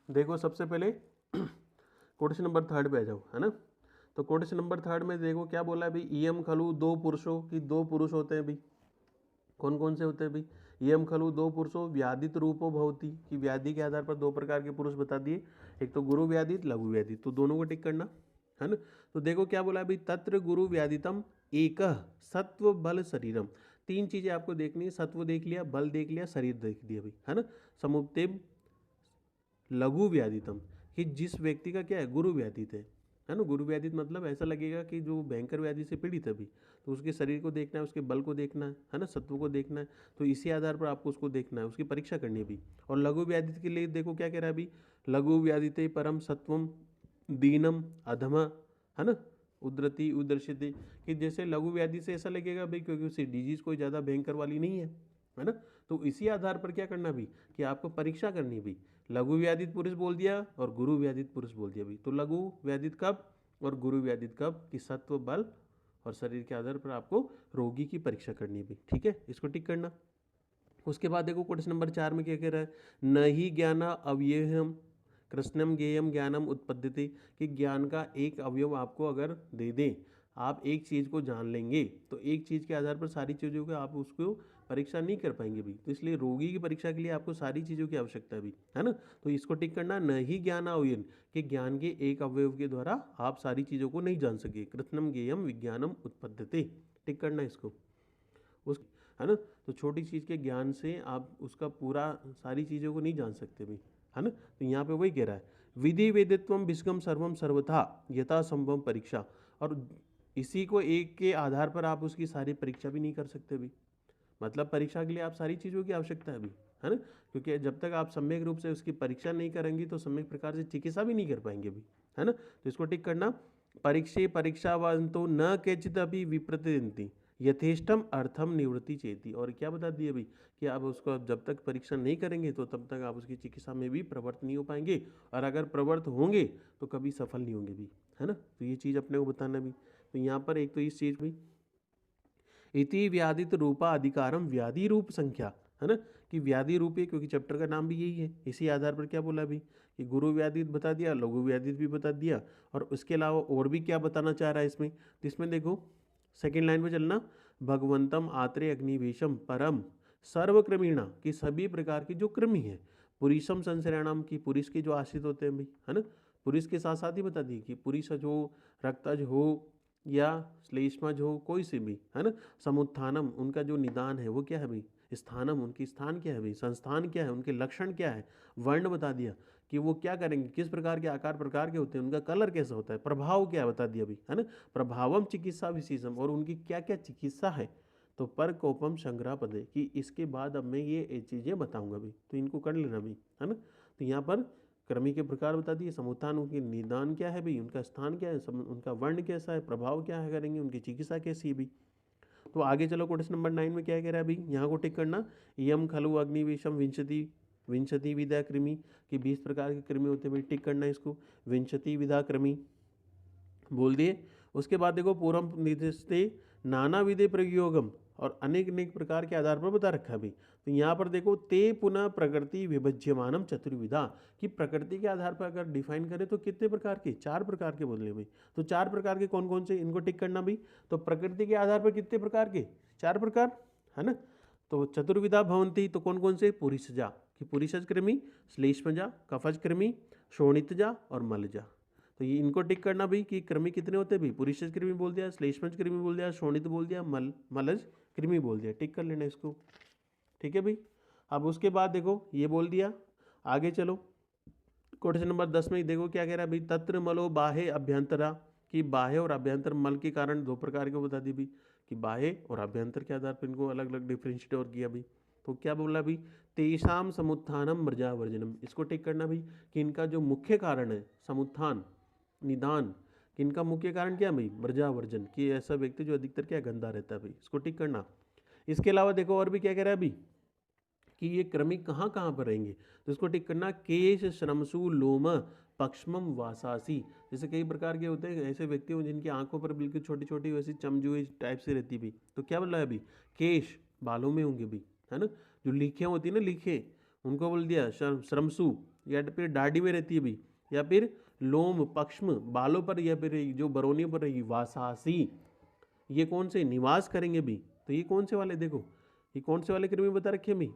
देखो सबसे पहले कोटेशन नंबर 3 पे आ जाओ, है ना। तो कोटेशन नंबर 3 में देखो क्या बोला है भाई, इयम खलु दो पुरुषों की, दो पुरुष होते हैं भाई। कौन कौन से होते हैं भाई, इयम खलु दो पुरुषों व्याधित रूपो भवती, कि व्याधि के आधार पर दो प्रकार के पुरुष बता दिए, एक तो गुरु व्याधित, लघु व्याधित, तो दोनों को टिक करना, है ना। तो देखो क्या बोला है भाई, तत्र गुरु व्याधितम एक सत्व बल शरीरम। तीन चीजें आपको देखनी है, सत्व देख लिया, बल देख लिया, शरीर देख लिया भाई, है ना। समुपतेम लघु व्याधितम, कि जिस व्यक्ति का क्या है, गुरु व्याधित है ना। गुरु व्याधित मतलब ऐसा लगेगा कि जो भयंकर व्याधि से पीड़ित है अभी, तो उसके शरीर को देखना है, उसके बल को देखना है ना, सत्व को देखना है। तो इसी आधार पर आपको उसको देखना है, उसकी परीक्षा करनी है अभी। और लघु व्याधित के लिए देखो क्या कह रहा है अभी, लघु व्याधिते परम सत्वम दीनम अधमा, है ना, उद्रति उदर्शिति, कि जैसे लघु व्याधि से ऐसा लगेगा भाई, क्योंकि उससे डिजीज कोई ज़्यादा भयंकर वाली नहीं है ना। तो इसी आधार पर क्या करना भी, कि आपको परीक्षा करनी भी, लघु व्याधित पुरुष बोल दिया और गुरु व्याधित पुरुष बोल दिया भी। तो लघु व्याधित कब और गुरु व्याधित कब, कि सत्व बल और शरीर के आधार पर आपको रोगी की परीक्षा करनी भी, ठीक है, इसको टिक करना। उसके बाद देखो क्वेश्चन नंबर 4 में क्या कह रहा है, न ही ज्ञान अव्ययम कृष्णम ज्ञेयम ज्ञानम उत्पद्यते, कि ज्ञान का एक अवयव आपको अगर दे दें, आप एक चीज़ को जान लेंगे, तो एक चीज़ के आधार पर सारी चीज़ों को आप उसको परीक्षा नहीं कर पाएंगे भी। तो इसलिए रोगी की परीक्षा के लिए आपको सारी चीज़ों की आवश्यकता भी, है ना। तो इसको टिक करना, न ही ज्ञान अवयन, कि ज्ञान के एक अवयव के द्वारा आप सारी चीज़ों को नहीं जान सके, कृष्णम ज्ञेयम विज्ञानम उत्पद्यते, टिक करना इसको, उस, है ना। तो छोटी चीज़ के ज्ञान से आप उसका पूरा सारी चीज़ों को नहीं जान सकते भी, है ना। तो यहाँ पे वही कह रहा है, विधि वेदित्वम विस्कम सर्वम सर्वथा यथा संभव परीक्षा, और इसी को एक के आधार पर आप उसकी सारी परीक्षा भी नहीं कर सकते भी। मतलब परीक्षा के लिए आप सारी चीज़ों की आवश्यकता है अभी, है ना। क्योंकि जब तक आप सम्यक रूप से उसकी परीक्षा नहीं करेंगे तो सम्यक प्रकार से चिकित्सा भी नहीं कर पाएंगे अभी, है ना। तो इसको टिक करना, परीक्षे परीक्षावंतो न केचित अभी विप्रतिदिनती यथेष्टम अर्थम निवृत्ति चेती। और क्या बता दिए अभी, कि आप उसको जब तक परीक्षा नहीं करेंगे तो तब तक आप उसकी चिकित्सा में भी प्रवृत्त नहीं हो पाएंगे, और अगर प्रवृत्त होंगे तो कभी सफल नहीं होंगे भी, है ना। तो ये चीज़ अपने को बताना भी। तो यहाँ पर एक तो इस चीज़ भी, इति व्याधित रूपा अधिकारम व्याधि रूप संख्या, है ना, कि व्याधि रूपी, क्योंकि चैप्टर का नाम भी यही है। इसी आधार पर क्या बोला अभी, कि गुरु व्याधित बता दिया, लघु व्याधित भी बता दिया, और उसके अलावा और भी क्या बताना चाह रहा है इसमें। तो इसमें देखो सेकेंड लाइन पे चलना, भगवंतम आत्रे अग्निवेशम परम सर्वक्रमीणा, की सभी प्रकार की जो कृमि है, पुरीशम संश्रयाणाम, की पुरुष के जो आश्रित होते हैं भाई, है ना। पुरुष के साथ साथ ही बता दी कि पुरुषज हो, रक्तज हो, या श्लेष्मज हो, कोई से भी, है ना। समुत्थानम, उनका जो निदान है वो क्या है भाई, स्थानम, उनकी स्थान क्या है भाई, संस्थान क्या है, उनके लक्षण क्या है, वर्ण बता दिया कि वो क्या करेंगे, किस प्रकार के आकार प्रकार के होते हैं, उनका कलर कैसा होता है, प्रभाव क्या है बता दिया भाई, है ना। प्रभावम चिकित्सा विशेषम, और उनकी क्या क्या चिकित्सा है। तो पर कोपम संग्रह पदे, कि इसके बाद अब मैं ये चीज़ें बताऊंगा भी, तो इनको कर लेना भी, है ना। तो यहाँ पर कृमि के प्रकार बता दिए, समुत्थान उनके निदान क्या है भाई, उनका स्थान क्या है, उनका वर्ण कैसा है, प्रभाव क्या है करेंगे, उनकी चिकित्सा कैसी है भी। तो आगे चलो क्वेश्चन नंबर 9 में क्या कह रहा है भाई, यहाँ को टिक करना, यम खलु अग्निवेशम विंशति विंशति विधा कृमि, कि 20 प्रकार के कृमि होते हैं भाई, टिक करना इसको, विंशति विधा कृमि बोल दिए। उसके बाद देखो पूर्व निर्दिष्टे नाना विधि प्रयोगम, और अनेक अनेक प्रकार के आधार पर बता रखा है भाई। तो यहाँ पर देखो, ते पुनः प्रकृति विभज्यमानम चतुर्विधा, कि प्रकृति के आधार पर अगर डिफाइन करें तो कितने प्रकार के, 4 प्रकार के बोले भाई। तो 4 प्रकार के कौन कौन से, इनको टिक करना भाई। तो प्रकृति के आधार पर कितने प्रकार के, 4 प्रकार, है ना। तो चतुर्विधा भवंती, तो कौन कौन से, पुरीषजा, कि पुरीषज कृमि, श्लेष्मजा, कफज कृमि, शोणितजा और मलजा। तो ये इनको टिक करना भाई, कि कृमि कितने होते हैं भाई, पुरीषज कृमि बोल दिया, श्लेष्मज कृमि बोल दिया, शोणित बोल दिया, मलज कृमि बोल दिया, टिक कर लेना इसको, ठीक है भाई। अब उसके बाद देखो ये बोल दिया, आगे चलो क्वेश्चन नंबर 10 में देखो क्या कह रहा है भाई, तत्र मलो बाह्य अभ्यंतरा, कि बाह्य और अभ्यंतर मल के कारण 2 प्रकार के बता दी भाई, कि बाह्य और अभ्यंतर के आधार पर इनको अलग अलग डिफ्रेंशिएट और किया भाई। तो क्या बोला भाई, तेषाम समुत्थानम मृजावर्जनम, इसको टिक करना भाई, कि इनका जो मुख्य कारण है समुत्थान निदान, कि इनका मुख्य कारण क्या है भाई, मृजावर्जन, कि ऐसा व्यक्ति जो अधिकतर क्या गंदा रहता है भाई, इसको टिक करना। इसके अलावा देखो और भी क्या कह रहा है अभी, कि ये क्रमिक कहाँ कहाँ पर रहेंगे, तो इसको टिक करना, केश श्रमसु लोम पक्ष्मम वासासी, जैसे कई प्रकार के होते हैं ऐसे व्यक्ति हो जिनकी आंखों पर बिल्कुल छोटी छोटी वैसी चमजुए टाइप से रहती भी। तो क्या बोल रहा है अभी, केश बालों में होंगे भी, है ना। जो लीखें होती है ना, लीखे, उनको बोल दिया श्रमसु, या फिर दाढ़ी में रहती है भी, या फिर लोम पक्ष्म बालों पर, या फिर जो बरौनियों पर रहेगी वासासी, ये कौन से निवास करेंगे भी। तो ये कौन से वाले, देखो ये कौन से वाले कृमि बता रखे भी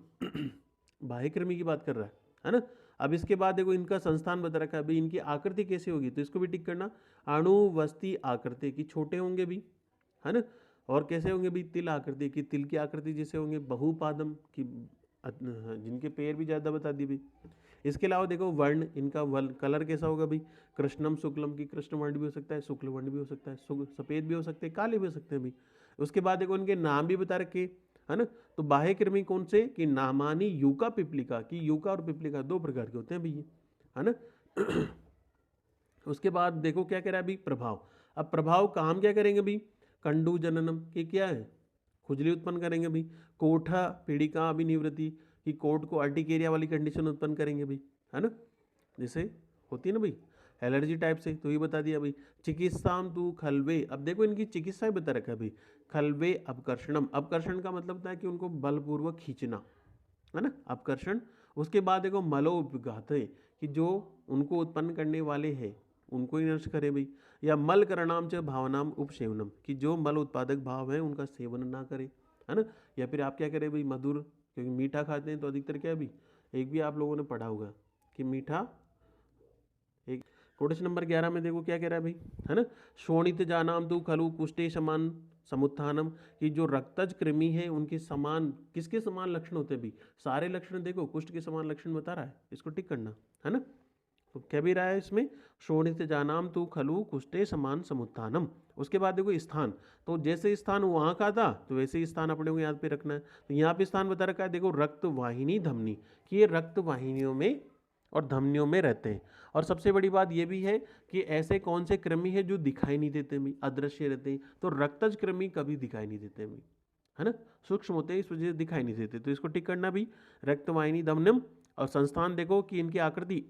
बाह्य कृमि की बात कर रहा है ना। अब इसके बाद देखो इनका संस्थान बता रखा है अभी, इनकी आकृति कैसे होगी, तो इसको भी टिक करना। अणुवस्ती आकृति की छोटे होंगे भी, है ना। और कैसे होंगे भी, तिल आकृति की, तिल की आकृति जैसे होंगे। बहुपादम की, जिनके पैर भी ज़्यादा बता दी भी। इसके अलावा देखो वर्ण, इनका वर्ण कलर कैसा होगा भी, कृष्णम शुक्लम की, कृष्ण वर्ण भी हो सकता है, शुक्ल वर्ण भी हो सकता है, सफ़ेद भी हो सकते हैं, काले भी हो सकते हैं भी। उसके बाद देखो इनके नाम भी बता रखे, है ना। तो बाह्य कृमि कौन से कि नामानी यूका पिपलिका की, यूका और पिपलिका दो प्रकार के होते हैं भी ये, है ना। उसके बाद देखो क्या कह रहा है अभी, प्रभाव। अब प्रभाव काम क्या करेंगे भी, कंडू जननम की क्या है, खुजली उत्पन्न करेंगे भी। कोठा पीड़िका अभिनिवृत्ति की, कोट को अर्टिकेरिया वाली कंडीशन उत्पन्न करेंगे भी, है ना, जैसे होती है ना भाई एलर्जी टाइप से, तो ये बता दिया भाई। चिकित्साम तू खलवे, अब देखो इनकी चिकित्सा ही बता रखा है भाई, खलवे अपकर्षणम, अपकर्षण का मतलब होता है कि उनको बलपूर्वक खींचना, है ना, अपकर्षण। उसके बाद देखो मलोपघात है कि जो उनको उत्पन्न करने वाले हैं उनको ही नष्ट करे भाई। या मल करणाम च भावनाम उपसेवनम कि जो मल उत्पादक भाव है उनका सेवन ना करे, है ना। या फिर आप क्या करें भाई, मधुर, क्योंकि मीठा खाते हैं तो अधिकतर क्या है भाई, एक भी आप लोगों ने पढ़ा होगा कि मीठा। एक कोटेशन नंबर 11 में देखो क्या कह रहा है भाई, है ना। शोणित जानाम तू खलु कुष्ठे समान समुत्थानम कि जो रक्तज कृमि है उनके समान, किसके समान लक्षण होते हैं भाई, सारे लक्षण देखो कुष्ठ के समान लक्षण बता रहा है, इसको टिक करना, है ना। तो क्या भी रहा है इसमें, शोणित जानाम तू खलु कुष्ठे समान समुत्थानम। उसके बाद देखो स्थान, तो जैसे स्थान वहाँ का था तो वैसे ही स्थान अपने को याद पे रखना है। तो यहाँ पे स्थान बता रखा है देखो, रक्त वाहिनी धमनी कि ये रक्त वाहिनियों में और धमनियों में रहते हैं। और सबसे बड़ी बात ये भी है कि ऐसे कौन से कृमि है जो दिखाई नहीं देते भी, अदृश्य रहते हैं। तो रक्तज कृमि कभी दिखाई नहीं देते भी, है ना, सूक्ष्म होते हैं इस वजह से दिखाई नहीं देते, तो इसको टिक करना भी, रक्तवाहिनी धमनम। और संस्थान देखो कि इनकी आकृति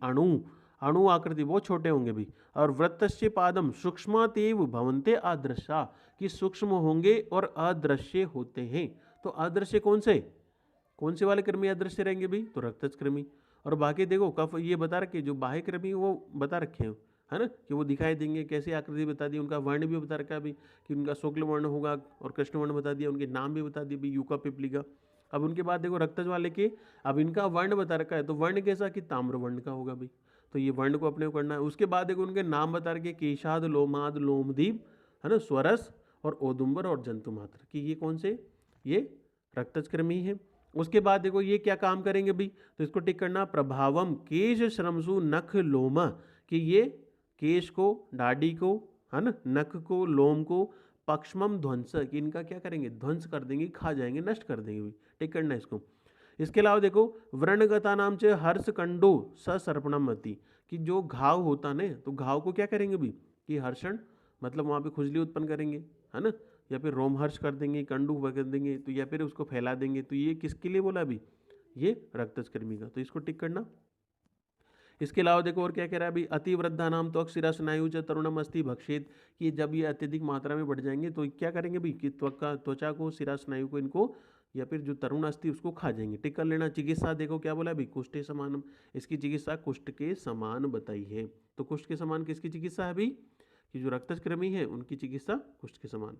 अणु आकृति बहुत छोटे होंगे भी। और वृत्तस्य पादम सूक्ष्मतेव भवन्ते अदृश्या कि सूक्ष्म होंगे और अदृश्य होते हैं। तो अदृश्य कौन से वाले कृमि अदृश्य रहेंगे भी, तो रक्तज कृमि। और बाकी देखो कफ ये बता रखे, जो बाह्य कृमि वो बता रखे हैं, है ना, कि वो दिखाई देंगे, कैसे आकृति बता दी, उनका वर्ण भी बता रखा है भी कि उनका शुक्ल वर्ण होगा, और कृष्ण वर्ण बता दिया, उनके नाम भी बता दिए भी, यूका पिपलिका। अब उनके बाद देखो रक्तज वाले के, अब इनका वर्ण बता रखा है, तो वर्ण कैसा कि ताम्र वर्ण का होगा भाई, तो ये वर्ण को अपने को करना है। उसके बाद देखो उनके नाम बता रखे, केशाद लोमाद लोमदीप, है ना, स्वरस और ओदुम्बर और जंतुमात्र कि ये कौन से, ये रक्तज कृमि है। उसके बाद देखो ये क्या काम करेंगे भी, तो इसको टिक करना, प्रभावम केश श्रमसु नख लोमा कि ये केश को, दाढ़ी को, है ना, नख को, लोम को, पक्ष्मम ध्वंस कि इनका क्या करेंगे, ध्वंस कर देंगे, खा जाएंगे, नष्ट कर देंगे भी, टिक करना इसको। इसके अलावा देखो व्रणगता नाम से हर्ष कंडो सर्पणमति कि जो घाव होता ना, तो घाव को क्या करेंगे भी कि हर्षण, मतलब वहाँ पे खुजली उत्पन्न करेंगे, है ना, या फिर रोमहर्ष कर देंगे, कंडू कर देंगे, तो या फिर उसको फैला देंगे। तो ये किसके लिए बोला अभी, ये रक्तज कृमि का, तो इसको टिक करना। इसके अलावा देखो और क्या कह रहा है अभी, अति वृद्धा नाम तो अक्षिरा स्नायु च तरुणम अस्थि भक्षेत कि जब ये अत्यधिक मात्रा में बढ़ जाएंगे तो क्या करेंगे भी कि त्वचा को, शिरा स्नायु को, इनको या फिर जो तरुण अस्थि उसको खा जाएंगे, टिक कर लेना। चिकित्सा देखो क्या बोला अभी, कुष्ठे समानम, इसकी चिकित्सा कुष्ठ के समान बताई है। तो कुष्ठ के समान किसकी चिकित्सा है अभी, कि जो रक्तज कृमि है उनकी चिकित्सा कुष्ठ के समान।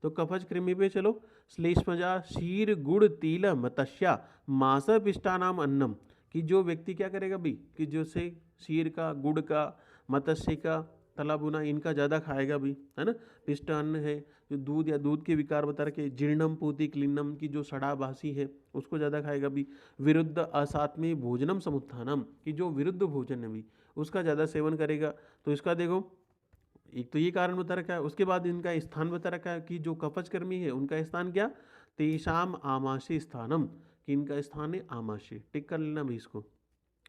तो कफज कृमि पे चलो, श्लेष्मजा शीर गुड़ तिल मत्स्या मांस पिष्टानाम अन्नम कि जो व्यक्ति क्या करेगा भी कि जो से शीर का, गुड़ का, मत्स्य का, तला भुना इनका ज़्यादा खाएगा भी, है ना। पिष्ट अन्न है जो दूध या दूध के विकार बता रखे, जीर्णम पूति क्लीनम की जो सड़ा बासी है उसको ज़्यादा खाएगा भी। विरुद्ध असात्मी भोजनम समुत्थानम कि जो विरुद्ध भोजन है भी उसका ज़्यादा सेवन करेगा। तो इसका देखो एक तो ये कारण बता रखा है। उसके बाद इनका स्थान बता रखा है कि जो कफज कर्मी है उनका स्थान क्या, तेषाम आमाशय स्थानम कि इनका स्थान है आमाशय, टिक कर लेना भी इसको,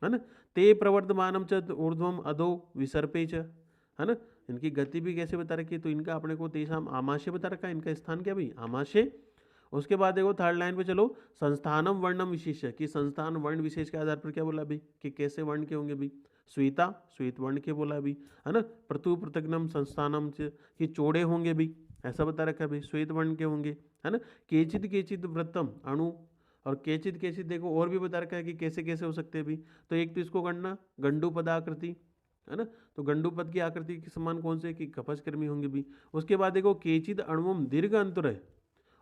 है ना। ते प्रवर्तमानम च ऊर्ध्वम अधो विसर्पे च, है ना, इनकी गति भी कैसे बता रखी है, तो इनका अपने को तेषाम आमाशय बता रखा है, इनका स्थान क्या भाई आमाशय। उसके बाद देखो थर्ड लाइन पे चलो, संस्थानम वर्णम विशेष कि संस्थान वर्ण विशेष के आधार पर क्या बोला अभी कि कैसे वर्ण के होंगे भी, श्वेता श्वेत वर्ण के बोला अभी, है ना। प्रतु पृथग्नम संस्थानम कि चौड़े होंगे भी, ऐसा बता रखा है भाई, श्वेत वर्ण के होंगे, है ना। केचित केचित वृत्तम अणु और केचित केचित देखो और भी बता रखा है कि कैसे कैसे हो सकते हैं भी। तो एक तो इसको करना गंडूपद आकृति, है ना, तो गंडूपद की आकृति के समान कौन से कि कफशकृमि होंगे भी। उसके बाद देखो केचित अणुम दीर्घ अंतर है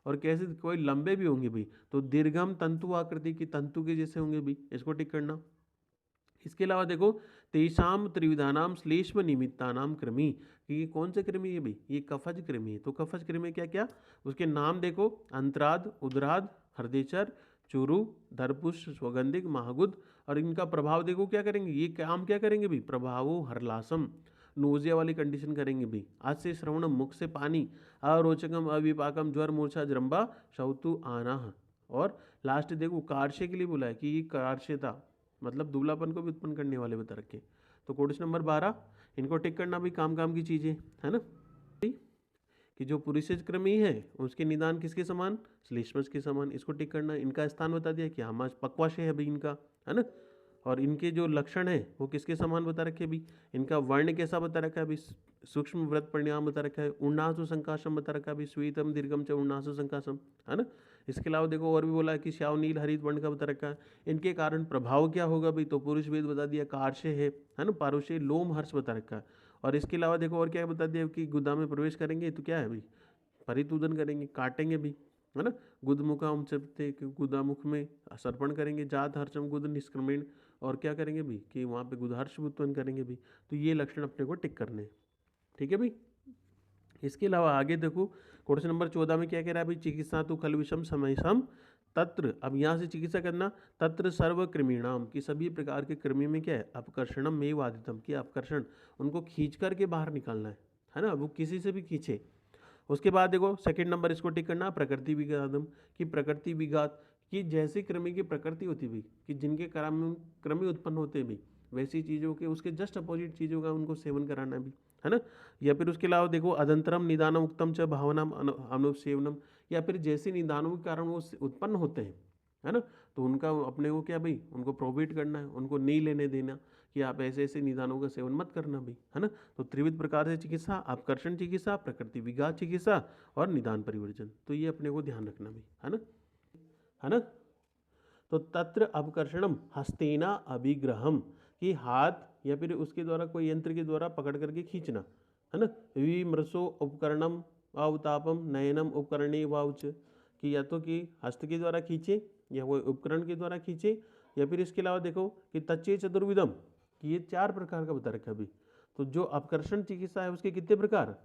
और कैसे कोई लंबे भी होंगे भी, तो दीर्घम तंतु आकृति की तंतु के जैसे होंगे भी, इसको टिक करना। इसके अलावा देखो तेषाम त्रिविधानाम श्लेष्म निमित्तानाम कृमि, कि ये कौन से कृमि है भाई, ये कफज कृमि है। तो कफज कृमि क्या क्या, उसके नाम देखो अंतराद, उदराद, हृदयचर, चुरु, धरपुष्प, स्वगंधिक, महागुद। और इनका प्रभाव देखो क्या करेंगे, ये काम क्या करेंगे भाई, प्रभावो हरलासम, नोजिया वाली कंडीशन करेंगे भी। आज से श्रवणम, मुख से पानी, अरोचकम, अविपाकम, ज्वर, मूर्छा, जृंभा, शौतु, आना। और लास्ट देखो कार्श्य के लिए बोला है कि ये कार्श्यता मतलब दुबलापन को भी उत्पन्न करने वाले बता रखे। तो क्वेश्चन नंबर 12 इनको टिक करना भी, काम काम की चीजें, है ना, कि जो पुरुषज कृमि है उसके निदान किसके समान, श्लेष्मज के समान, इसको टिक करना। इनका स्थान बता दिया कि हम पक्वाशय है भाई इनका, है ना। और इनके जो लक्षण है वो किसके समान बता रखे भी, इनका वर्ण कैसा बता रखा है अभी, सूक्ष्म व्रत परिणाम बता रखा है, उन्नासु संकाशम बता रखा है अभी, स्वीतम दीर्घम च उन्नासु संकाशम, है ना। इसके अलावा देखो और भी बोला है कि श्याव नील हरित वर्ण का बता रखा है। इनके कारण प्रभाव क्या होगा भाई, तो पुरुष वेद बता दिया, कार्श्य है ना, पारुष्य, लोम हर्ष बता रखा है। और इसके अलावा देखो और क्या बता दिया कि गुदा में प्रवेश करेंगे तो क्या है भाई, परितूदन करेंगे, काटेंगे भी, है ना। गुदमुखा उमचते, गुदामुख में सर्पण करेंगे, जात हर्षम गुद निष्क्रमण, और क्या करेंगे भी कि वहाँ पे गुदहर्ष उत्पन्न करेंगे भी। तो ये लक्षण अपने को टिक करने हैं, ठीक है भाई। इसके अलावा आगे देखो क्वेश्चन नंबर 14 में क्या कह रहा है भाई, चिकित्सा तो खल विषम समय सम तत्र, अब यहाँ से चिकित्सा करना, तत्र सर्व कृमिणाम, की सभी प्रकार के कृमि में क्या है, अपकर्षणम में वादितम, की अपकर्षण उनको खींच करके बाहर निकालना है ना, वो किसी से भी खींचे। उसके बाद देखो सेकंड नंबर इसको टिक करना, प्रकृति विघातम, की प्रकृति विघात, कि जैसी कृमि की प्रकृति होती भी, कि जिनके कृमि उत्पन्न होते भी वैसी चीज़ों के उसके जस्ट अपोजिट चीज़ों का उनको सेवन कराना भी, है ना। या फिर उसके अलावा देखो अदंतरम निदानम उक्तम च भावनाम अनुसेवनम, या फिर जैसे निदानों के कारण वो उत्पन्न होते हैं, है ना, तो उनका अपने को क्या भाई, उनको प्रोहिबिट करना है, उनको नहीं लेने देना कि आप ऐसे ऐसे निदानों का सेवन मत करना भाई, है ना। तो त्रिविध प्रकार से चिकित्सा, अपकर्षण चिकित्सा, प्रकृति विघात चिकित्सा और निदान परिवर्जन, तो ये अपने को ध्यान रखना भाई, है ना, है ना। तो तत्र अपकर्षणम हस्तेना अभिग्रहम, कि हाथ या फिर उसके द्वारा कोई यंत्र के द्वारा पकड़ करके खींचना, है ना। विमृशो उपकरणम अवतापम नयनम उपकरणे वाउच, कि या तो कि हस्त के द्वारा खींचे या कोई उपकरण के द्वारा खींचे, या फिर इसके अलावा देखो कि तच्चे चतुर्विधम, कि ये 4 प्रकार का बता रखा अभी। तो जो अपकर्षण चिकित्सा है उसके कितने प्रकार,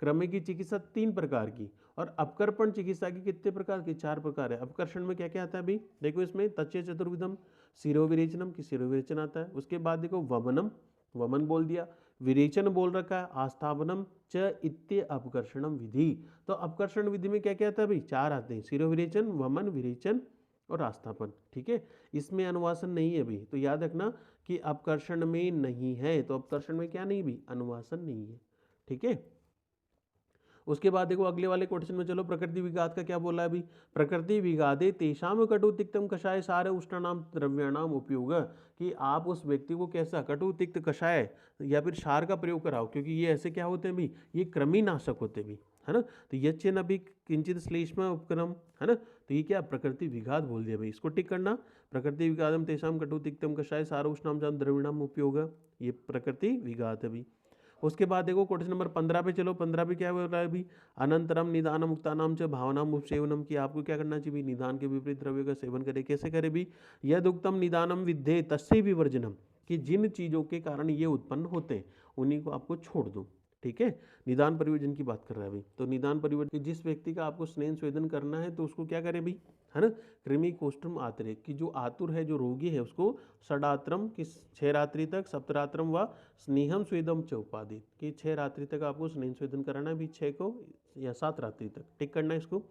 क्रमिक की चिकित्सा 3 प्रकार की, और अपकर्पण चिकित्सा की कितने प्रकार की, 4 प्रकार है। अपकर्षण में क्या क्या आता है अभी देखो, इसमें तच्चे चतुर्विधम, शिरोविरेचनम की शिरोविरेचन आता है। उसके बाद देखो वमनम, वमन बोल दिया, विरेचन बोल रखा है, आस्थापनम च इत्य अपकर्षणम विधि। तो अपकर्षण विधि में क्या क्या आता है भाई, 4 आते हैं, शिरोविरेचन, वमन, विरेचन और आस्थापन, ठीक है। इसमें अनुवासन नहीं है भी, तो याद रखना कि अपकर्षण में नहीं है, तो अपकर्षण में क्या नहीं भी, अनुवासन नहीं है, ठीक है। उसके बाद देखो अगले वाले क्वेश्चन में चलो, प्रकृति विघात का क्या बोला है अभी, प्रकृति विघाते तेषाम कटु तिक्तम कषाय सारे उष्णानाम द्रव्याणाम उपयोग, कि आप उस व्यक्ति को कैसा कटु तिक्त कषाय या फिर सार का प्रयोग कराओ, क्योंकि ये ऐसे क्या होते हैं भी, ये कृमिनाशक होते भी, है ना। तो यच्चन अभी किंचित श्लेष्म उपक्रम, है ना, तो ये क्या प्रकृति विघात बोल दिया भाई, इसको टिक करना। प्रकृति विघातम तेषाम कटु तिक्तम कषाय सार उष्णाम द्रव्याणाम उपयोग, ये प्रकृति विघात है भी। उसके बाद देखो क्वेश्चन नंबर 15 पे चलो, 15 पे क्या बोल रहा है अभी, अनंतरम निदानम मुक्तानाम च भावनाम उपसेवनम, की आपको क्या करना चाहिए, निदान के विपरीत द्रव्य का सेवन करे, कैसे करे भी, यद उक्तम निदानम विद्धे तस्य विवर्जनम, कि जिन चीज़ों के कारण ये उत्पन्न होते हैं उन्हीं को आपको छोड़ दो, ठीक है। निदान परिवर्जन की बात कर रहा है अभी, तो निदान परिवर्जन जिस व्यक्ति का आपको स्नेह स्वेदन करना है तो उसको क्या करें भी, है ना, कृमि कोष्ठम आतरे, कि जो आतुर है, जो रोगी है, उसको षडात्रम की 6 रात्रि तक, सप्तरात्रम व स्नेहम स्वेदम च उपादि, कि 6 रात्रि तक आपको स्नेह स्वेदन कराना है भी, 6 को या 7 रात्रि तक, टिक करना है इसको।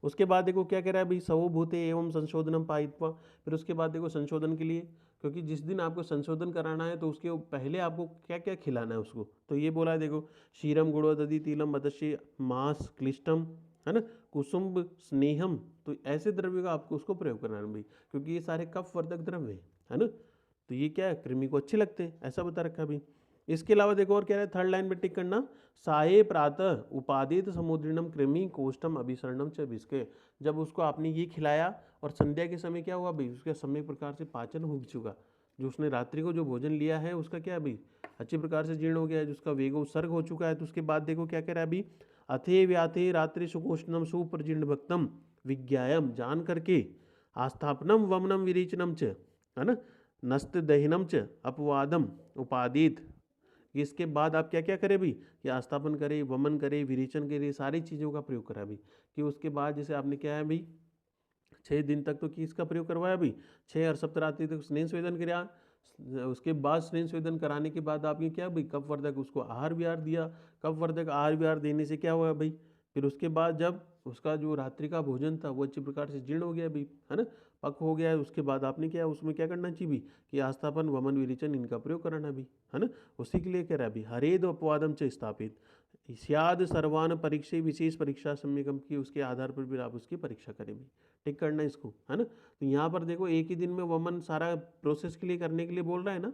उसके बाद देखो क्या कह रहा है भाई, सवोभूते एवं संशोधनम पायित्वा, फिर उसके बाद देखो संशोधन के लिए, क्योंकि जिस दिन आपको संशोधन कराना है तो उसके पहले आपको क्या क्या खिलाना है उसको, तो ये बोला है देखो, क्षीरम गुड़ो दधि तिलम मत्स्य मांस क्लिष्टम, है ना, कुसुम्ब स्नेहम, तो ऐसे द्रव्य का आपको उसको प्रयोग करना है भाई, क्योंकि ये सारे कफ वर्धक द्रव्य है ना, तो ये क्या है, कृमि को अच्छे लगते हैं, ऐसा बता रखा अभी। इसके अलावा देखो और कह रहा है, थर्ड लाइन में टिक करना, साये प्रातः उपादित समुद्रिणम कृमि कोष्ठम अभिसरणम च विस्के, जब उसको आपने ये खिलाया और संध्या के समय क्या हुआ भाई, उसका समय प्रकार से पाचन हो चुका, जो उसने रात्रि को जो भोजन लिया है उसका क्या भाई अच्छी प्रकार से जीर्ण हो गया है, जिसका वेग उत्सर्ग हो चुका है। तो उसके बाद देखो क्या कह रहा है अभी, अथे व्याथे रात्रि सुकोष्णम सुप्रजीर्ण भक्तम विज्ञायम, जान करके आस्थापनम वमनम विरेचनम च, है ना, नस्त दहनम च अपवादम उपादित। इसके बाद आप क्या क्या करें भी, कि आस्थापन करें, वमन करें, विरेचन करें, सारी चीज़ों का प्रयोग करा भी। कि उसके बाद जैसे आपने क्या है भाई 6 दिन तक तो किसका प्रयोग करवाया भी, 6 और सप्तरात्रि तक स्नेह स्वेदन किया। उसके बाद स्नेह स्वेदन कराने के बाद आपने क्या भाई कफवर्धक उसको आहार विहार दिया। कफवर्धक आहार विहार देने से क्या हुआ भाई, फिर उसके बाद जब उसका जो रात्रि का भोजन था वो अच्छी प्रकार से जीर्ण हो गया भी, है ना, पक हो गया है। उसके बाद आपने क्या उसमें क्या करना चाहिए भी, कि आस्थापन वमन विरेचन इनका प्रयोग कराना भी, है ना। उसी के लिए कह रहा है भी हरेद अपवादम च स्थापित स्याद सर्वान परीक्षा विशेष परीक्षा सम्यकम की, उसके आधार पर भी आप उसकी परीक्षा करें भी, टिक करना इसको, है ना। तो यहाँ पर देखो एक ही दिन में वमन सारा प्रोसेस के लिए करने के लिए बोल रहा है ना।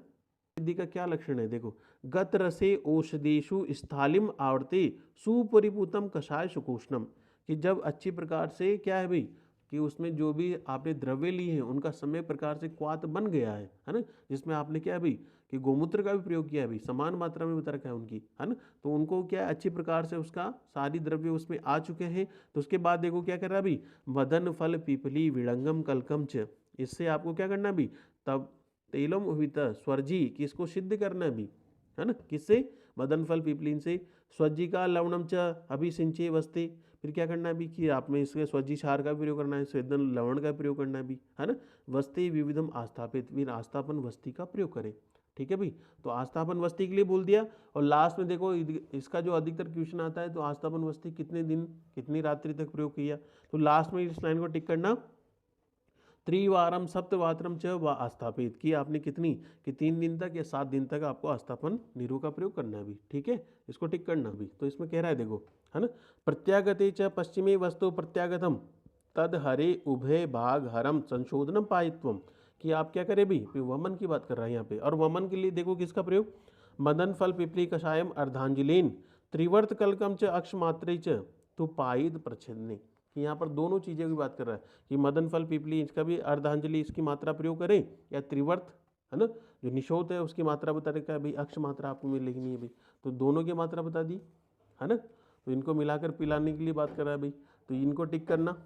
सिद्धि का क्या लक्षण है देखो, गत रसे औषधेषु स्थालिम आवर्ते सुपरिपूतम कषाय सुकोष्णम, कि जब अच्छी प्रकार से क्या है भाई, कि उसमें जो भी आपने द्रव्य लिए हैं उनका समय प्रकार से क्वात बन गया है ना। जिसमें आपने क्या है भाई, कि गोमूत्र का भी प्रयोग किया है भाई, समान मात्रा में बता रखा है उनकी, है ना। तो उनको क्या अच्छी प्रकार से उसका सारी द्रव्य उसमें आ चुके हैं। तो उसके बाद देखो क्या कर रहा है अभी, मदन फल पीपली विड़ंगम कलकम च, इससे आपको क्या करना भी, तब तेलम उहित स्वर्जी, कि इसको सिद्ध करना भी, है ना, किससे, मदन फल पीपलिन से। स्वज्जी का लवणम च अभिसिंचे वस्ते, फिर क्या करना है भी, कि आप में इसके स्वज्जी क्षार का प्रयोग करना है, स्वेदन लवण का प्रयोग करना है भी, है ना। वस्ते विविधम आस्थापित, फिर आस्थापन वस्ती का प्रयोग करें, ठीक है भाई। तो आस्थापन वस्ती के लिए बोल दिया। और लास्ट में देखो इसका जो अधिकतर क्वेश्चन आता है, तो आस्थापन वस्ती कितने दिन कितनी रात्रि तक प्रयोग किया। तो लास्ट में इस लाइन को टिक करना, त्रिवारम सप्तवात्रम च व आस्थापित, कि आपने कितनी, कि 3 दिन तक या 7 दिन तक आपको आस्थापन नीरो का प्रयोग करना है भी, ठीक है, इसको टिक करना भी। तो इसमें कह रहा है देखो, है ना, प्रत्यागते च पश्चिमे वस्तु प्रत्यागतम तद हरे उभय भाग हरम संशोधनम पायित्वम, कि आप क्या करें भी, वमन की बात कर रहा है यहाँ पे। और वमन के लिए देखो किसका प्रयोग, मदन फल पिपली कषायम अर्धांजलिन त्रिवर्त कलकम च अक्षमात्रे च तो पायिद प्रच्छेदने, कि यहाँ पर दोनों चीज़ों की बात कर रहा है, कि मदन फल पीपली इसका भी अर्धांजलि इसकी मात्रा प्रयोग करें, या त्रिवर्त, है ना, जो निशोत है उसकी मात्रा बता रखा है भाई, अक्ष मात्रा आपको में लिखनी है भाई, तो दोनों की मात्रा बता दी, है ना। तो इनको मिलाकर पिलाने के लिए बात कर रहा है भाई, तो इनको टिक करना,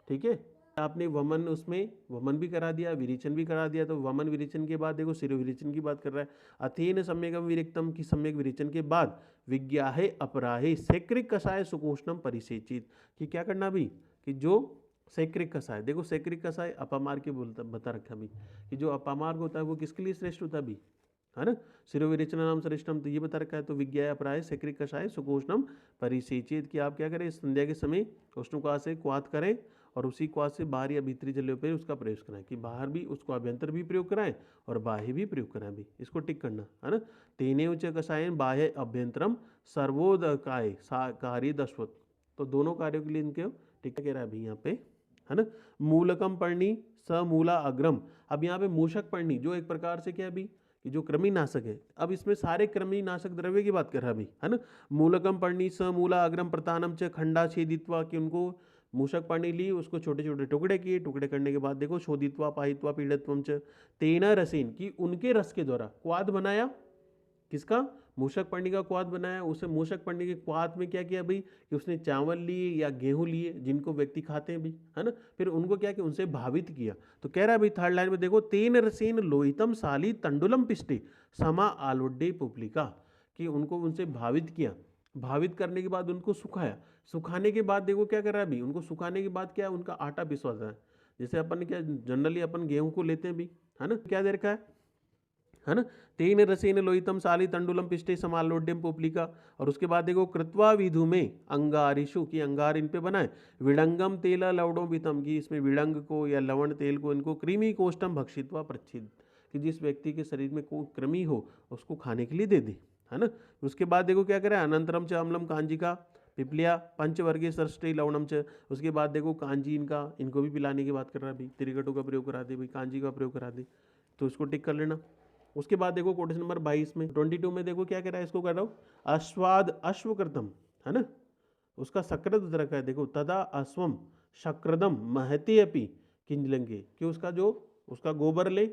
ठीक है। आपने वमन उसमें वमन भी करा दिया, विरेचन भी करा दिया। तो वमन विरेचन के बाद देखो शिरो विरेचन की बात कर रहा है, अथेन सम्यकम विरिक्तम, की सम्यक विरेचन के बाद विज्ञाहे अपराहे सैक्रिक कषाय सुकोष्णम परिसेचित, कि क्या करना भी, कि जो सैक्रिक कषाय, देखो सैक्रिक कषाय अपामार के बोलता बता रखा भी, कि जो अपामार्ग होता है वो किसके लिए श्रेष्ठ होता है भी, है ना, शिरो विरेचन नाम श्रेष्ठम, तो ये बता रखा है। तो विज्ञा अपराय सैक्रिक कषाय सुकोष्णम परिसेचित, कि आप क्या करें संध्या के समय उष्णुका से क्वाथ करें, और उसी क्वाथ से बाहर या भीतरी जलों पर उसका प्रयोग कराएं, कि बाहर भी उसको अभ्यंतर भी प्रयोग कराएं और बाह्य भी प्रयोग कराएं भी, इसको टिक करना, है ना। तेने उच्च कषायन बाह्य अभ्यंतरम सर्वोदकाय कार्य दशवत, तो दोनों कार्यों के लिए इनके टिक कह रहा है अभी यहाँ पे, है ना। मूलकम पर्णी समूला अग्रम, अब यहाँ पे मूषक पर्णी जो एक प्रकार से क्या है अभी, कि जो कृमिनाशक है। अब इसमें सारे कृमिनाशक द्रव्य की बात कर रहा है अभी, है ना। मूलकम पर्णी समूला अग्रम प्रतानम च खंडा छेदित्वा, कि उनको मूषक पानी ली, उसको छोटे छोटे टुकड़े किए, टुकड़े करने के बाद देखो शोधित्वा पाहित्वा पीड़ित्वम च तेना रसेन, कि उनके रस के द्वारा क्वाद बनाया, किसका, मूषक पर्णी का क्वाद बनाया। उसे मूषक पर्णी के क्वाद में क्या किया भाई, कि उसने चावल लिए या गेहूं लिए जिनको व्यक्ति खाते हैं भी, है ना, फिर उनको क्या किया, उनसे भावित किया। तो कह रहा है भाई थर्ड लाइन में देखो, तेन रसेन लोहितम साली तंडुलम पिष्टे समा आलोड्डे पुपलिका, कि उनको उनसे भावित किया, भावित करने के बाद उनको सुखाया, सुखाने के बाद देखो क्या कर रहा है अभी, उनको सुखाने के बाद क्या उनका आटा पिसवाता है। जैसे अपन क्या जनरली अपन गेहूं को लेते हैं भी, है ना, क्या दे रखा है ना, तेन रसेन लोहितम साली तंडुलम पिष्टे समालोड्यम पोपलिका। और उसके बाद देखो कृत्वा विधु में अंगारिशु, की अंगार इन पे बनाए, विड़ंगम तेला लवड़ों बीतम, की इसमें विड़ंग को या लवण तेल को इनको कृमि कोष्टम भक्षित्वा प्रच्छिद, कि जिस व्यक्ति के शरीर में कोई कृमि हो उसको खाने के लिए दे दे, है ना। उसके बाद देखो क्या करे, अनंतरम च अम्लम कांजिका पिपलिया पंचवर्गीय सरष्टि लवणम च, उसके बाद देखो कांजी इनको भी पिलाने की बात कर रहा है भाई, त्रिकटों का प्रयोग करा दे भाई, कांजी का प्रयोग करा दे, तो इसको टिक कर लेना। उसके बाद देखो कोटेशन नंबर 22 में 22 में देखो क्या कह रहा है, इसको कर रहा हूँ, अश्वाद अश्वकृतम, है ना, उसका सकृत रखा है देखो, तदा अश्वम शक्रदम महते अपि किंजलंगे कि उसका गोबर ले,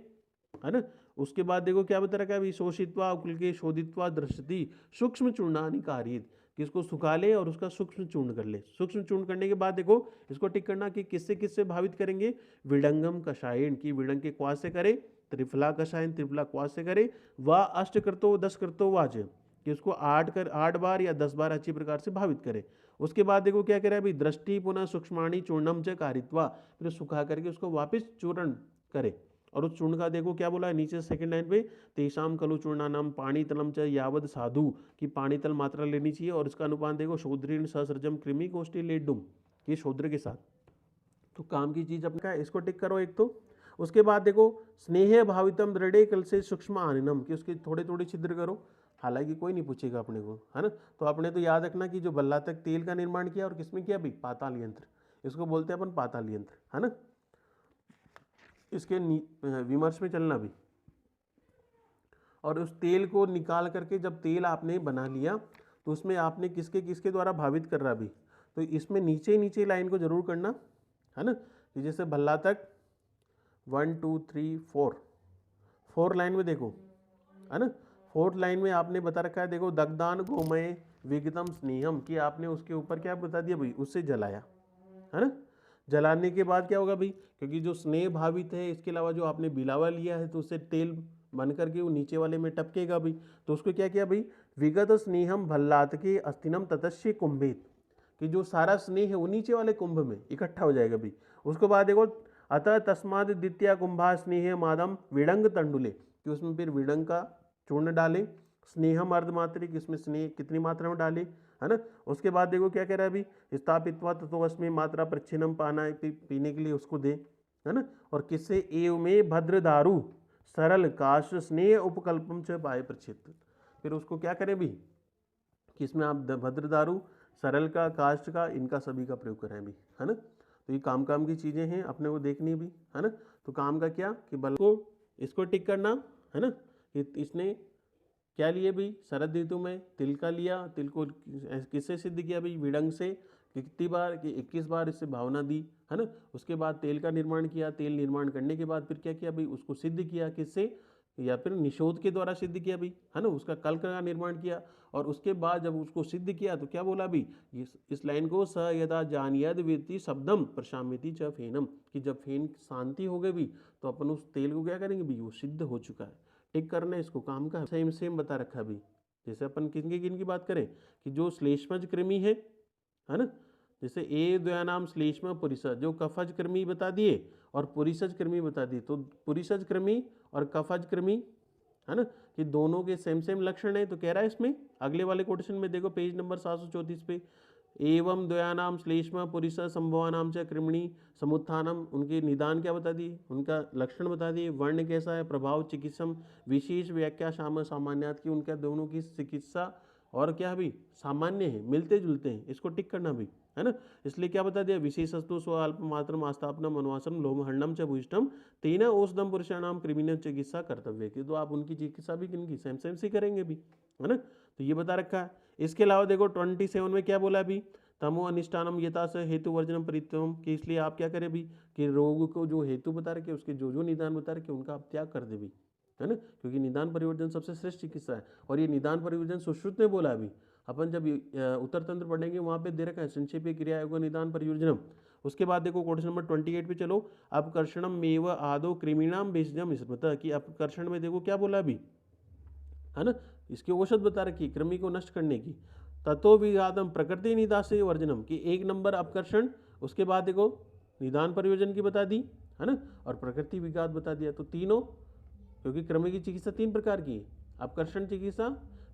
है ना। उसके बाद देखो क्या बता रखा है अभी, शोषित्वा उकुलके शोधित्वा दृश्यति सूक्ष्म चूर्णानि कारयेत, कि इसको सुखा ले और उसका सूक्ष्म चूर्ण कर ले। सूक्ष्म चूर्ण करने के बाद देखो इसको टिक करना कि किससे किससे भावित करेंगे, विडंगम कषायन की विडंग के क्वा से करे, त्रिफला कषायन त्रिफला क्वा से करे, व अष्ट करतो 10 करतो वाच, कि उसको 8 बार या 10 बार अच्छी प्रकार से भावित करे। उसके बाद देखो क्या करे अभी, दृष्टि पुनः सूक्ष्माणी चूर्णम च कारित्वा, फिर सुखा करके उसको वापस चूर्ण करे। और उस चूर्ण का देखो क्या बोला है नीचे सेकंड लाइन पे, तेषाम खलु चूर्णानाम पाणी तलम च यावद साधु, कि पाणी तल मात्रा लेनी चाहिए और इसका अनुपात देखो शूद्रीन सहस्रजम कृमि कोष्ठी लेडुम, कि शूद्र के साथ। तो काम की चीज अपने का इसको टिक करो एक तो। उसके बाद देखो स्नेह भावितम दृढ़े कल से सूक्ष्म आननम, कि उसकी थोड़ी थोड़ी छिद्र करो, हालांकि कोई नहीं पूछेगा अपने को, है ना। तो अपने तो याद रखना कि जो बल्ला तक तेल का निर्माण किया और किसमें किया भाई, पाताल यंत्र, इसको बोलते हैं अपन पाताल यंत्र, है ना। इसके विमर्श में चलना भी। और उस तेल को निकाल करके जब तेल आपने बना लिया तो उसमें आपने किसके किसके द्वारा भावित कर रहा भी, तो इसमें नीचे नीचे लाइन को जरूर करना, है ना। कि जैसे भल्ला तक 1 2 3 4 लाइन में देखो, है ना। 4th लाइन में आपने बता रखा है देखो, दग्धान गोमय विगतम स्नेहम, कि आपने उसके ऊपर क्या बता दिया भाई, उससे जलाया, है ना। जलाने के बाद क्या होगा भाई, क्योंकि जो स्नेह भावित है, इसके अलावा जो आपने बिलावा लिया है तो उससे तेल बन करके वो नीचे वाले में टपकेगा भाई। तो उसको क्या किया भाई, विगत स्नेहम भल्लात के अस्तिनम ततस्य कुंभित, कि जो सारा स्नेह है वो नीचे वाले कुंभ में इकट्ठा हो जाएगा भाई। उसके बाद देखो अतः तस्माद द्वितीय कुंभा स्नेह मादम विडंग तंडुले, कि उसमें फिर विडंग का चूर्ण डाले, स्नेहम अर्धमात्रिक, इसमें स्नेह कितनी मात्रा में डाले, है ना। उसके बाद देखो क्या कह रहा है अभी, स्थापित्वा तत्वस्मी मात्रा प्रच्छिन्नम पाना है, पीने के लिए उसको दे, है ना। और किससे, एव में भद्र दारू सरल काश स्नेह उपकल्पम च पाए प्रच्छित, फिर उसको क्या करें भी, कि इसमें आप भद्र दारू सरल का काष्ठ का इनका सभी का प्रयोग करें भी, है ना। तो ये काम की चीजें हैं अपने को देखनी भी, है ना। तो काम का क्या कि बल को इसको टिक करना, है ना। इसने क्या लिए भाई, शरद ऋतु में तिल का लिया, तिल को किससे सिद्ध किया भाई, विडंग से, कितनी बार कि 21 बार इससे भावना दी, है ना। उसके बाद तेल का निर्माण किया, तेल निर्माण करने के बाद फिर क्या किया भाई, उसको सिद्ध किया किससे, या फिर निषोध के द्वारा सिद्ध किया भाई, है ना। उसका कल का निर्माण किया और उसके बाद जब उसको सिद्ध किया तो क्या बोला भाई, इस लाइन को स यदा जानियद वेति शब्दम प्रशाम्यति च फेनम, कि जब फेन शांति हो गई भी तो अपन उस तेल को क्या करेंगे भी, वो सिद्ध हो चुका है। टिक करना है इसको, काम का सेम बता रखा भी। जैसे अपन किन की बात करें कि जो श्लेष्मज कृमि है ना, जैसे ए द्वयानाम श्लेष्म पुरिसज, जो कफज कृमि बता दिए और पुरिसज कृमि बता दिए, तो पुरिसज कृमि और कफज कृमि, है ना, कि दोनों के सेम लक्षण है। तो कह रहा है इसमें अगले वाले कोटेशन में देखो पेज नंबर 734 पे, एवं द्वयानाम श्लेष्म पुरिस संभवानाम च कृमणि समुत्थानम, उनके निदान क्या बता दिए, उनका लक्षण बता दिए, वर्ण कैसा है, प्रभाव चिकित्सम विशेष व्याख्या शाम सामान्यात, की उनका दोनों की चिकित्सा और क्या भी सामान्य है, मिलते जुलते हैं, इसको टिक करना भी, है ना। इसलिए क्या बता दिया, विशेषस्तु स्वल्प मात्रम आस्थापनम अनुवासनम लोमहंडम च भूषिष्टम तेन औषधम पुरुषाणाम कृमिण चिकित्सा कर्तव्य की, तो आप उनकी चिकित्सा भी किनकी सेम सी करेंगे भी, है ना। तो ये बता रखा है। इसके अलावा देखो 27 में क्या बोला अभी, तमो अनिष्टानम यथा से हेतु वर्जनम परित्यम, कि इसलिए आप क्या करें भी, कि रोग को जो हेतु बता रखे उसके जो निदान बता रखे उनका आप त्याग कर दे भी, है ना। क्योंकि निदान परिवर्जन सबसे श्रेष्ठ चिकित्सा है। और ये निदान परिवर्जन सुश्रुत ने बोला अभी, अपन जब उत्तर तंत्र पढ़ेंगे वहाँ पे दे रखा है संक्षेपी क्रिया योग निदान परिवर्जनम। उसके बाद देखो क्वेश्चन नंबर 28 पे चलो, अपकर्षणम मेव आदो कृमिणाम भेषजम स्मृत, कि अपकर्षण में देखो क्या बोला अभी, है ना, इसकी औषध बता रखी कृमि को नष्ट करने की। तत्व विघातम प्रकृति निदासे वर्जनम, की 1 नंबर अपकर्षण, उसके बाद देखो निदान परियोजन की बता दी, है ना, और प्रकृति विघात बता दिया। तो तीनों, क्योंकि कृमि की चिकित्सा 3 प्रकार की है, अपकर्षण चिकित्सा,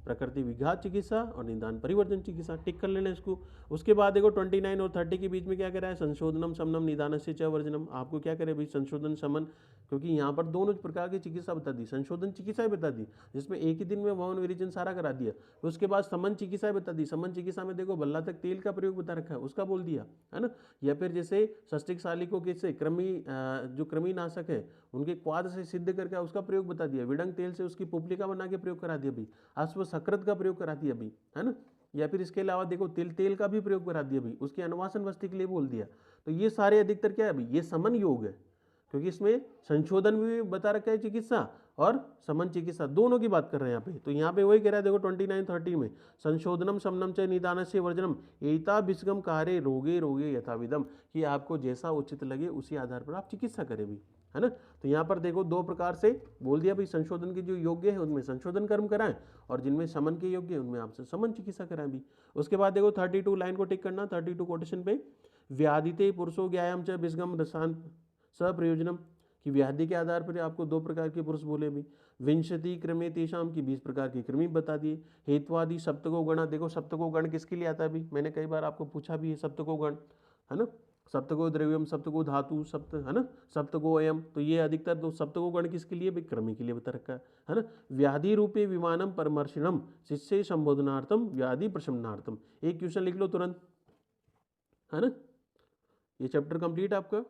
प्रकृति विघात चिकित्सा और निदान परिवर्तन चिकित्सा, टिक कर लेना इसको। उसके बाद देखो 29 और 30 के बीच में क्या कह रहा है, संशोधनम समनम निदान से च वर्जनम, आपको क्या करे भाई, संशोधन समन, क्योंकि यहाँ पर दोनों प्रकार की चिकित्सा बता दी, संशोधन चिकित्सा बता दी जिसमें एक ही दिन में ववन विरेचन सारा करा दिया। तो उसके बाद समन चिकित्सा बता दी, समन चिकित्सा में देखो बल्ला तक तेल का प्रयोग बता रखा है, उसका बोल दिया, है ना। या फिर जैसे षष्टिक शालिकों के से कृमि, जो कृमिनाशक है उनके क्वाद से सिद्ध करके उसका प्रयोग बता दिया, विडंग तेल से उसकी पुपलिका बना के प्रयोग करा दिया भी, अश्व सकृत का प्रयोग करा दिया भी, है ना। या फिर इसके अलावा देखो तेल का भी प्रयोग करा दिया भाई, उसके अनुवासन वस्ती के लिए बोल दिया। तो ये सारे अधिकतर क्या है भाई, ये समन योग है, क्योंकि इसमें संशोधन भी बता रखा है, चिकित्सा और समन चिकित्सा दोनों की बात कर रहे हैं यहाँ पे। तो यहाँ पे वही कह रहा है देखो 29-30 में, संशोधनम समनम च निदान से वर्जनम एता विषगम कार्य रोगे रोगे यथाविधम, कि आपको जैसा उचित लगे उसी आधार पर आप चिकित्सा करें भी, है ना। तो यहाँ पर देखो दो प्रकार से बोल दिया भाई, संशोधन के जो योग्य है उनमें संशोधन कर्म कराएं, और जिनमें समन के योग्य है उनमें आपसे समन चिकित्सा कराएं भी। उसके बाद देखो 32 लाइन को टिक करना, 32 कोटेशन पे, व्याधिते पुरुषो ज्ञायाम च विषगम रसान सप्रयोजनम, कि व्याधि के आधार पर आपको दो प्रकार के पुरुष बोले भी, विंशति क्रमे तेषाम की 20 प्रकार के कृमि बता दिए, हेत्वादि सप्तको गण, देखो सप्तको गण किसके लिए आता है भी, मैंने कई बार आपको पूछा भी है सप्तको गण, है ना, सप्तको द्रव्यम, सप्तको धातु, सप्त, है ना, सप्तको अयम, तो ये अधिकतर दो सप्तको गण किसके लिए भी, क्रमि के लिए बता रखा है ना। व्याधि रूपे विमानम परमर्शिणम शिष्य संबोधनार्थम व्याधि प्रशमनार्थम, एक क्वेश्चन लिख लो तुरंत, है ना। ये चैप्टर कंप्लीट आपका।